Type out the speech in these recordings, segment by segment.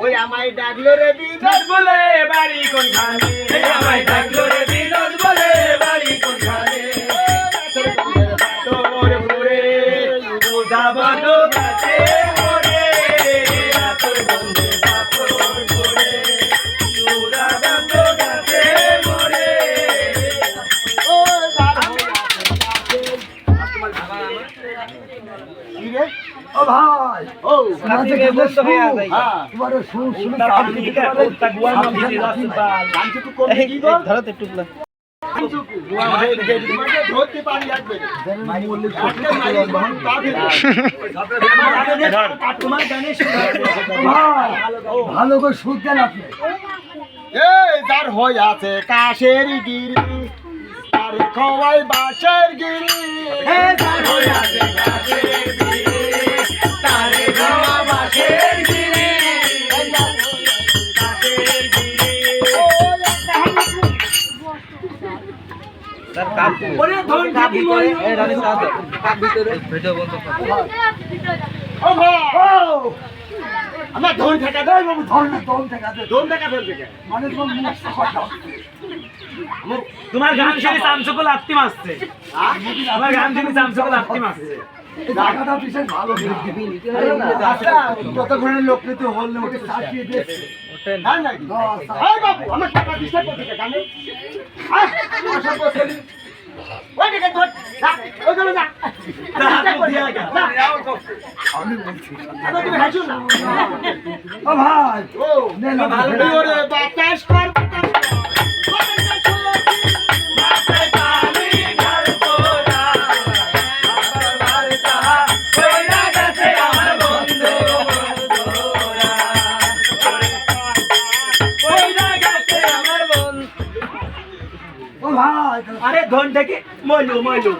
ওই আমায় ডাকলো রে বিনোদ বলে বাড়ি কোনখানে, আমায় ডাকলো রে বিনোদ বলে বাড়ি কোনখানে, তোর ঘুরে যাব কাছে ওরে তোর বন্ধে তোর ঘুরে যাব কাছে ওরে ও ও ভাই ও সাথে বসতে হয়ে আছে তোমার শুন আপনি কি করেন গুয়া নাম দিয়ে রাসবাল গানটি তো কোন দিই গো ধরো তো টুকলা গুয়া হয়ে দেখে তোমাকে ধরতে পারি আসবে মানে বললে তোমার গানে ভালো করে সুদ দেন আপনি এই যার হয়ে আছে কাশের গিরি তার খওয়াই বাঁশের গিরি হে যার হয়ে আছে কাশের গিরি তার খওয়া বাঁশের গিরি কাশের গিরি স্যার কাপ ওরে ধন থাকি মই এই রানী সাথে কাপ ভিতরে ভিডিও বন্ধ করো ও ভাই আমার ধন থাকা এই বাবু ধন টাকা দে ধন টাকা ফেলবে কে মানে তোমার মুখ কথা তোমার গান শুনে সামসুকল আত্মি মারছে আমার গান শুনে সামসুকল আত্মি মারছে টাকাটা বিশেষ ভালো আচ্ছা কত ঘরের লোক নিতে হল না ওকে সাজিয়ে দিয়েছে না না এই বাবু আমার টাকা দিতে করতে গানে আচ্ছা বসলি ওই দিকে ধর ওই চলে যা আমি বলছি আচ্ছা তুমি হাসো না ও ভাই ও ভালো করে বাতাস কর ও ভাই আরে ধন থেকে মইলু মইলু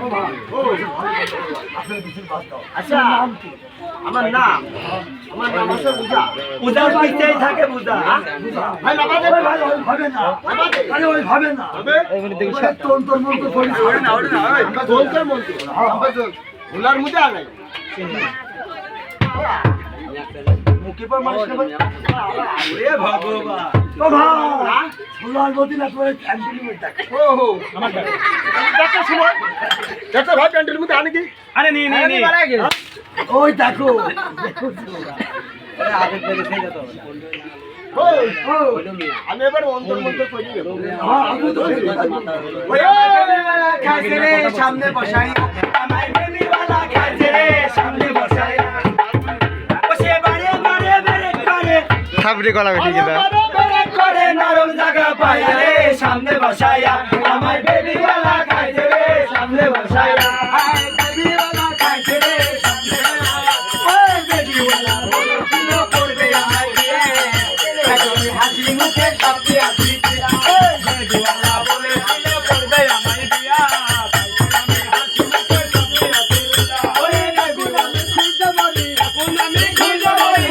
ও ভাই ও আপনার বিশেষ বাদ দাও আচ্ছা নাম কি আমার নাম আছে পূজা পূজার পিছনেই থাকে পূজা ভাই বাবা ওই ভাই ওই ভাবে না আরে ওই ভাবে না হবে এইগুলো দেখি ওই তোর তোর মন তো করি আমরা দোলকার মন্ত্র আমরা তো ভুলার মধ্যে আলাই মুখে পর মানুষ না ওরে ভগবান ও ভাই ফুলার গতি না করে ক্যান্টিন মে থাকে ও হো আমার দেখো সময় দেখো ভাই প্যান্টের মধ্যে আনি কি আরে নি নি নি ওই দেখো আগে থেকে সেই যেত ও ও আমি এবার অন্তর মধ্যে করি দেব হ্যাঁ আমি তো ওই বেবিওয়ালা খাইছে রে সামনে বসাই আমার বেবিওয়ালা খাইছে রে সামনে বসাই বসে বারে বারে বারে করে থাপড়ি কলা বেটি গেল বারে করে নরম জায়গা পাইয়া রে সামনে বসাইয়া আমার বেবিওয়ালা খাইছে রে সামনে বসাইয়া বেবিওয়ালা খাইছে রে সামনে ওই বেবিওয়ালা বলো কিলো করবে আমায় দিয়ে হাসি মুখে সবজি আসি ওই বেবিওয়ালা বলে কিলো করবে আমায় দিয়া আমি হাসি মুখে সবজি আসি ওরে বেবিওয়ালা খুঁজে বলি আপন আমি খুঁজে বলি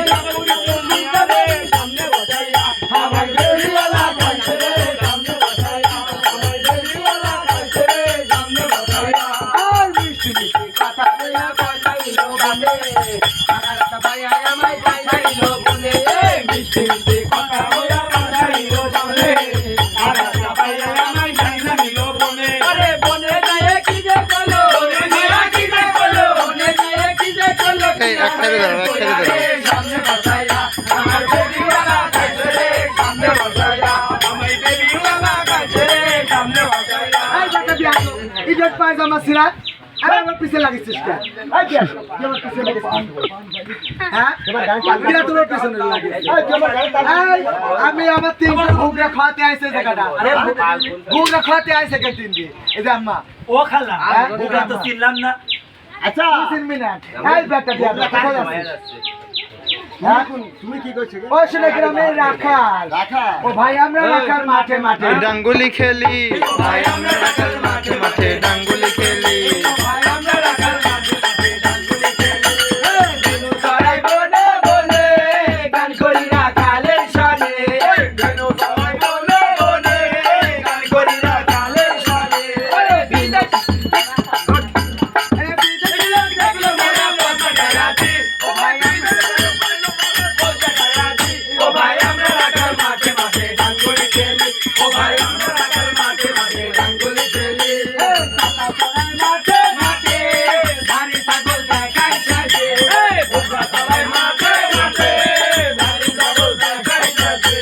তুমি যাবে সামনে বসাইয়া আমার বেবিওয়ালা খাইছে রে সামনে বসাইয়া আমার বেবিওয়ালা খাইছে রে সামনে বসাইয়া আর মিষ্টি মিষ্টি কথা বলা কইলো গানে আমার সবাই আমায় খাইলো বলে মিষ্টি মিষ্টি কথা বলা কইলো সামনে আর সবাই আমায় খাইলো বলে আরে বনে যায় কি যে বলো বনে যায় কি যে বলো বনে একসাথে ধরো, একসাথে ধরো। সামনে বসাইয়া আমার বেবিওয়ালা খাইছে রে সামনে বসাইয়া আমার বেবিওয়ালা খাইছে রে সামনে বসাইয়া এই বেটা বিয়া ইডিয়ট পায়জামা ছিলা আরে আমার পিছে লাগিছিস কেন এই বিয়া তুই আমার পিছে লাগিছিস হ্যাঁ বিয়া তোর পিছনে লাগিস এই আমি আমার তিনটা ঘুগরা খাওয়াতে আইছে জায়গাটা আরে ঘুগরা খাওয়াতে আইছে কেন তিন দিন এই যে আম্মা ও খালা ওটা তো চিনলাম না আচ্ছা 3 মিনিট এই বেটা বিয়া কোথায় যাচ্ছিস হ্যাঁ তুমি কি করছিস ও শুনে গ্রামে রাখাল ও ভাই আমরা রাখাল মাঠে মাঠে ডাঙ্গুলি খেলি ভাই আমরা রাখাল মাঠে মাঠে ডাঙ্গুলি খেলি ভাই আমরা রাখাল মাঠে মাঠে ডাঙ্গুলি খেলি দিনু সরাই বনে বনে গান করি রাখালের সনে দিনু সরাই বনে বনে গান করি রাখালের সনে বিদেশ দেখলো মোরা পথে গায়াতি ও ভাই ও ভাই আমরা রাখাল মাঠে মাঠে ডাঙ্গুলি খেলি ও ভাই আমরা রাখাল মাঠে মাঠে ডাঙ্গুলি খেলি মাঠে মাঠে ধানি ছাগল দেখাই সাজে বুকা সবাই মাঠে মাঠে ধানি ছাগল দেখাই সাজে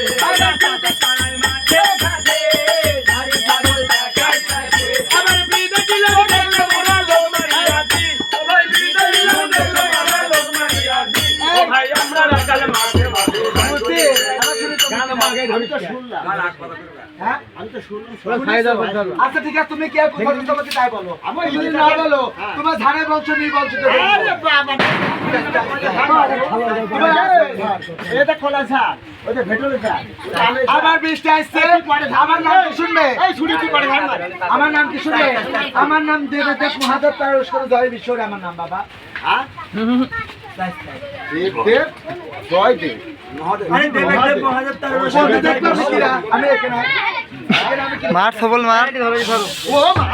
মাঠে ঘাটে ধানি ছাগল দেখাই সাজে আমার বিদেশি লোক দেখলে মোরা লোক মারিয়াছি ও ভাই বিদেশি লোক দেখলে মোরা লোক মারিয়াছি ও ভাই আমরা রাখাল মাঠে মাঠে বুঝছি গান মাগাই ধরি তো শুনলাম হ্যাঁ আমি তো শুনলাম আচ্ছা ঠিক আছে তুমি কি আর কথা তোমাকে তাই বলো আমি যদি না বলো তোমার ধারে বলছো নি বলছো তো আরে বাবা এটা খোলা ছাড় ওটা ভেতরে ছাড় আবার বৃষ্টি আসছে আমার নাম কি শুনবে এই শুনি কি করে ধার মার আমার নাম কি শুনবে আমার নাম দেবদেব মহাদেব তারস্কর জয় বিশ্বরে আমার নাম বাবা হ্যাঁ দেবদেব জয় দেব আরে দেব মহাদেব তার আমি এখানে মার সবল মার ও মা